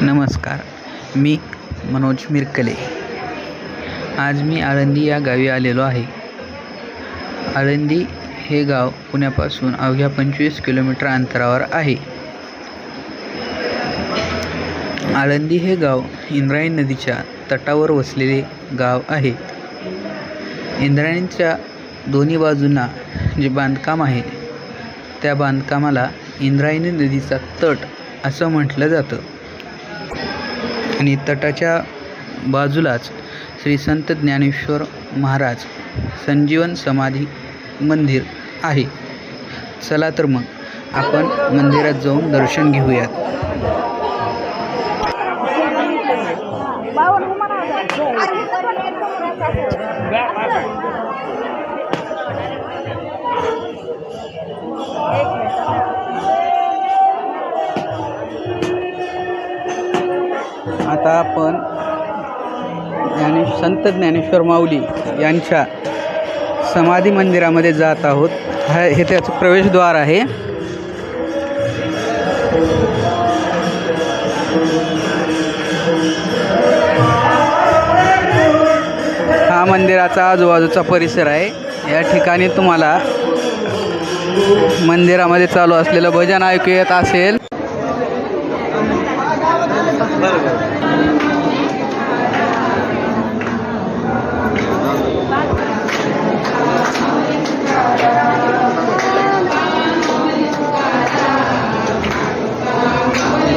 नमस्कार, मी मनोज मिरकले। आज मी आळंदी या गावी आलेलो आहे। आळंदी हे गाव पुण्यापासून अवघ्या 25 किलोमीटर अंतरावर आहे। आळंदी हे गाव इंद्रायणी नदीच्या तटावर वसलेले गाव आहे। इंद्रायणीच्या दोन्ही बाजूंना जे बांधकाम आहे त्या बांधकामाला इंद्रायणी नदीचा तट असं म्हटलं जातं आणि तटाच्या बाजूलाच श्री संत ज्ञानेश्वर महाराज संजीवन समाधी मंदिर आहे। चला तर मग आपण मंदिरात जाऊन दर्शन घेऊयात। आता आपण संत ज्ञानेश्वर माऊली यांच्या समाधी मंदिरामध्ये जात आहोत। हे त्याचं प्रवेशद्वार आहे। हा मंदिराचा आजूबाजूचा परिसर आहे। या ठिकाणी तुम्हाला मंदिरामध्ये चालू असलेलं भजन ऐकू येत असेल।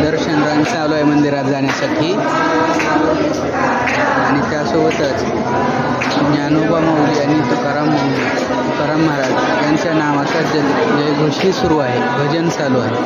दर्शन रांग चालू आहे मंदिरात जाण्यासाठी आणि त्यासोबतच ज्ञानोबा माऊली आणि तुकाराम महाराज यांच्या नावाचा जयघोषही सुरू आहे, भजन चालू आहे।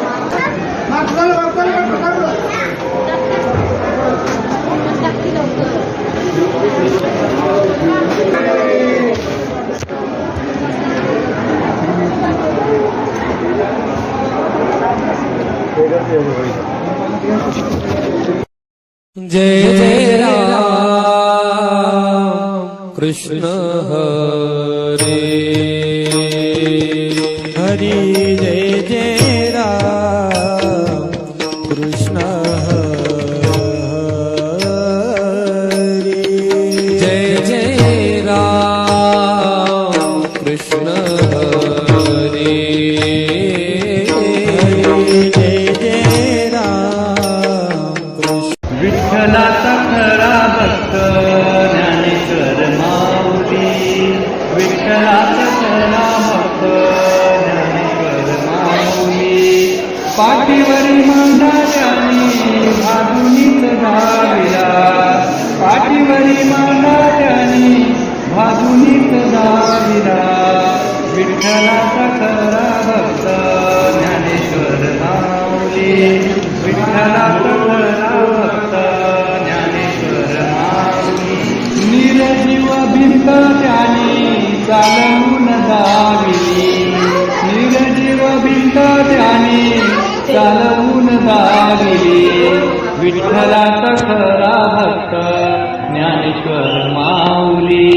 जय जय राम कृष्ण हरे हरि, जय जय राम कृष्ण हरे, जय जय राम कृष्ण हरे, जय जय राम कृष्ण। विठ्ठलाचा खरा भक्त ज्ञानेश्वर माऊली, विठ्ठलाचा खरा भक्त ज्ञानेश्वर माऊली, पाठीवरी मांडल्याने भाजुनीत धाविला, पाठीवरी मांडल्याने भाजुनीत धाविला, विठ्ठलाचा खरा भक्त ज्ञानेश्वर माऊली, विठ्ठलाचा खरा भक्त ज्ञानेश्वर माऊली, निरजीव भिंत त्याने चालवून दाविली, निरजीव भिंत त्याने चालवून दाविली, विठ्ठलाचा खरा भक्त ज्ञानेश्वर माऊली,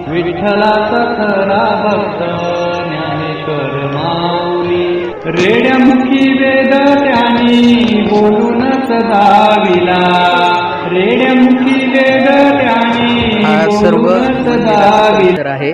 विठ्ठलाचा खरा भक्त ज्ञानेश्वर माऊली, रेड्यामुखी वेद त्याने बोलूनच दाविला, रेड्यामुखी वेद त्याने हा सर्व बोलूनच दाविला आहे।